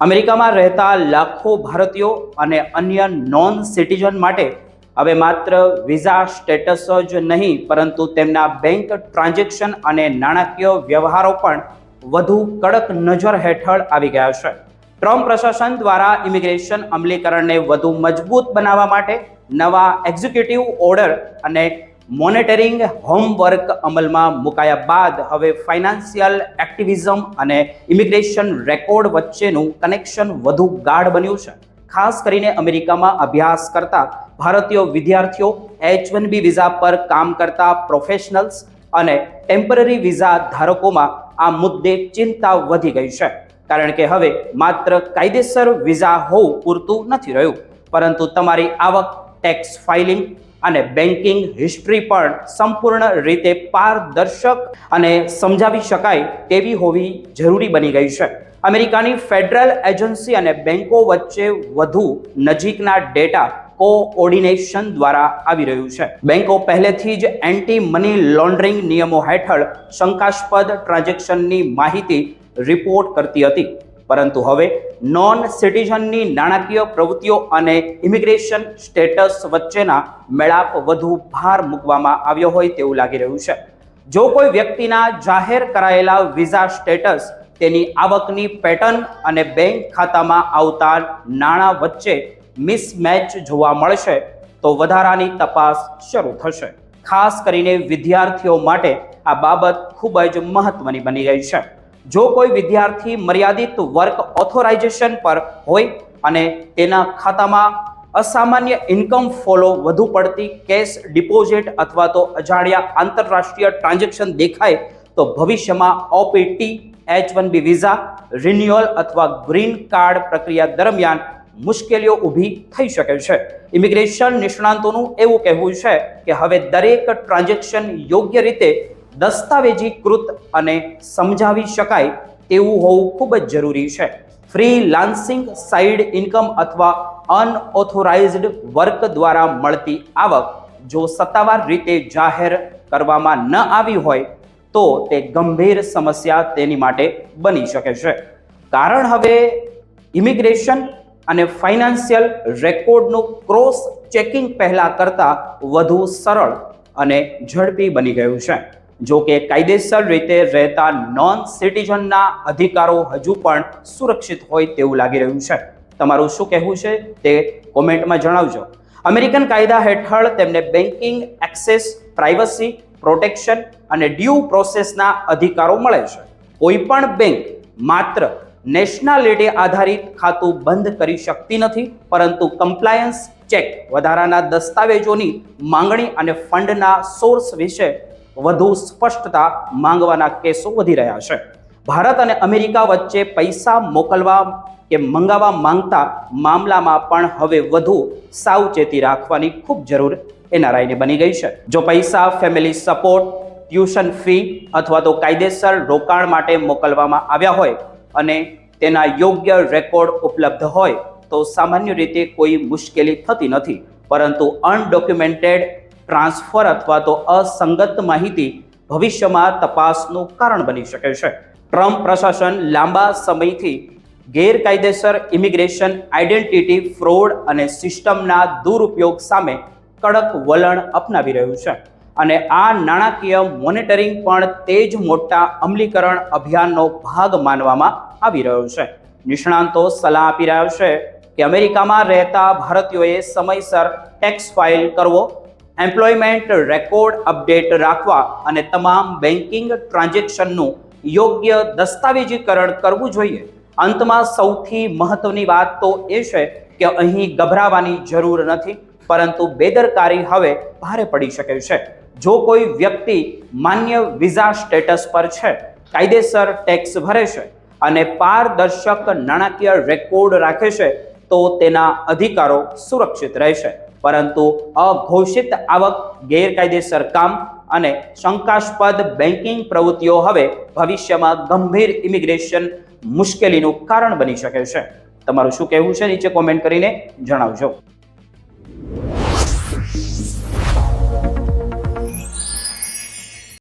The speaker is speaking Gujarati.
અમેરિકામાં રહેતા લાખો ભારતીયો અને અન્ય નોન સિટીઝન માટે હવે માત્ર વિઝા સ્ટેટસ જ નહીં, પરંતુ તેમના બેંક ટ્રાન્ઝેક્શન અને નાણાકીય વ્યવહારો પણ વધુ કડક નજર હેઠળ આવી ગયા છે. ટ્રમ્પ પ્રશાસન દ્વારા ઇમિગ્રેશન અમલીકરણને વધુ મજબૂત બનાવવા માટે નવા એક્ઝિક્યુટિવ ઓર્ડર અને મોનિટરિંગ હોમવર્ક અમલમાં મુકાયા બાદ હવે ફાઇનાન્શિયલ એક્ટિવિઝમ અને ઇમિગ્રેશન રેકોર્ડ વચ્ચેનું કનેક્શન વધુ ગાઢ બન્યું છે. ખાસ કરીને અમેરિકામાં અભ્યાસ કરતા ભારતીય વિદ્યાર્થીઓ, H-1B વિઝા પર કામ કરતા પ્રોફેશનલ્સ અને ટેમ્પરરી વિઝા ધારકોમાં આ મુદ્દે ચિંતા વધી ગઈ છે. કારણ કે હવે માત્ર કાયદેસર વિઝા હોવું પૂરતું નથી રહ્યું, પરંતુ તમારી આવક, ટેક્સ ફાઇલિંગ અને બેન્કિંગ હિસ્ટ્રી પણ સંપૂર્ણ રીતે પારદર્શક અને સમજાવી શકાય તેવી હોવી જરૂરી બની ગઈ છે. અમેરિકાની ફેડરલ એજન્સી અને બેંકો વચ્ચે વધુ નજીકના ડેટા કોઓર્ડિનેશન દ્વારા આવી રહ્યું છે. બેંકો પહેલેથી જ એન્ટી મની લોન્ડરિંગ નિયમો હેઠળ શંકાસ્પદ ટ્રાન્ઝેક્શનની માહિતી રિપોર્ટ કરતી હતી, પરંતુ હવે નોન સિટીઝનની નાણાકીય પ્રવૃત્તિઓ અને ઇમિગ્રેશન સ્ટેટસ વચ્ચેના મેળાપ વધુ ભાર મૂકવામાં આવ્યો હોય તેવું લાગી રહ્યું છે. જો કોઈ વ્યક્તિના જાહેર કરાયેલા વિઝા સ્ટેટસ, તેની આવકની પેટર્ન અને બેંક ખાતામાં આવતા નાણાં વચ્ચે મિસમેચ જોવા મળશે તો વધારાની તપાસ શરૂ થશે. ખાસ કરીને વિદ્યાર્થીઓ માટે આ બાબત ખૂબ જ મહત્વની બની ગઈ છે. જો કોઈ વિદ્યાર્થી મર્યાદિત વર્ક ઓથોરાઇઝેશન પર હોય અને તેના ખાતામાં અસામાન્ય ઇન્કમ ફોલો, વધુ પડતી કેશ ડિપોઝિટ અથવા તો અજાણ્યા આંતરરાષ્ટ્રીય ટ્રાન્ઝેક્શન દેખાય તો ભવિષ્યમાં OPT, H-1B વિઝા રિન્યુઅલ અથવા ગ્રીન કાર્ડ પ્રક્રિયા દરમિયાન મુશ્કેલીઓ ઊભી થઈ શકે છે. ઇમિગ્રેશન નિષ્ણાંતોનું એવું કહેવું છે કે હવે દરેક ટ્રાન્ઝેક્શન યોગ્ય રીતે દસ્તાવેજીકૃત અને સમજાવી શકાય તેવું હોવું ખૂબ જ જરૂરી છે. ફ્રીલાન્સિંગ, સાઇડ ઇન્કમ અથવા અનઓથોરાઇઝ્ડ વર્ક દ્વારા મળતી આવક જો સત્તાવાર રીતે જાહેર કરવામાં ન આવી હોય તો તે ગંભીર સમસ્યા તેની માટે બની શકે છે. કારણ હવે ઇમિગ્રેશન અને ફાઇનાન્શિયલ રેકોર્ડનું ક્રોસ ચેકિંગ પહેલા કરતાં વધુ સરળ અને ઝડપી બની ગયું છે. જો કે કાયદેસર રીતે રહેતા નોન સિટીઝનના અધિકારો હજુ પણ સુરક્ષિત હોય તેવું લાગી રહ્યું છે. તમારું શું કહેવું છે તે કોમેન્ટમાં જણાવજો. અમેરિકન કાયદા હેઠળ તેમને બેન્કિંગ એક્સેસ, પ્રાઇવસી પ્રોટેક્શન અને ડ્યુ પ્રોસેસના અધિકારો મળે છે. કોઈ પણ બેંક માત્ર નેશનાલિટી આધારિત ખાતું બંધ કરી શકતી નથી, પરંતુ કમ્પ્લાયન્સ ચેક, વધારાના દસ્તાવેજોની માંગણી અને ફંડના સોર્સ વિશે વધુ સ્પષ્ટતા માંગવાના કેસો વધી રહ્યા છે. ભારત અને અમેરિકા વચ્ચે પૈસા મોકલવા કે મંગાવવા માંગતા મામલામાં પણ હવે વધુ સાવચેતી રાખવાની ખૂબ જરૂર એનઆરઆઈને બની ગઈ છે. જો પૈસા ફેમિલી સપોર્ટ, ટ્યુશન ફી અથવા તો કાયદેસર રોકાણ માટે મોકલવામાં આવ્યા હોય અને તેના યોગ્ય રેકોર્ડ ઉપલબ્ધ હોય તો સામાન્ય રીતે કોઈ મુશ્કેલી થતી નથી, પરંતુ અનડોક્યુમેન્ટેડ ટ્રાન્સફર અથવા તો અસંગત માહિતી ભવિષ્યમાં તપાસનું કારણ બની શકે છે. ટ્રમ્પ પ્રશાસન લાંબા સમયથી ગેરકાયદેસર ઇમિગ્રેશન, આઇડેન્ટિટી ફ્રોડ અને સિસ્ટમના દુરુપયોગ સામે કડક વલણ અપનાવી રહ્યું છે, અને આ નાણાકીય મોનિટરિંગ પણ તે જ મોટા અમલીકરણ અભિયાનનો ભાગ માનવામાં આવી રહ્યો છે. નિષ્ણાંતો સલાહ આપી રહ્યા છે કે અમેરિકામાં રહેતા ભારતીયોએ સમયસર ટેક્સ ફાઇલ કરવો, એમ્પ્લોયમેન્ટ રેકોર્ડ અપડેટ રાખવા અને તમામ બેન્કિંગ ટ્રાન્ઝેક્શનનું યોગ્ય દસ્તાવેજીકરણ કરવું જોઈએ. અંતમાં સૌથી મહત્વની વાત તો એ છે કે અહીં ગભરાવાની જરૂર નથી, પરંતુ બેદરકારી હવે ભારે પડી શકે છે. જો કોઈ વ્યક્તિ માન્ય વિઝા સ્ટેટસ પર છે, કાયદેસર ટેક્સ ભરે છે અને પારદર્શક નાણાકીય રેકોર્ડ રાખે છે તો તેના અધિકારો સુરક્ષિત રહેશે. પરંતુ અઘોષિત આવક, ગેરકાયદેસર કામ અને શંકાસ્પદ બેન્કિંગ પ્રવૃત્તિઓ હવે ભવિષ્યમાં ગંભીર ઇમિગ્રેશન મુશ્કેલીનું કારણ બની શકે છે. તમારું શું કહેવું છે નીચે કોમેન્ટ કરીને જણાવજો.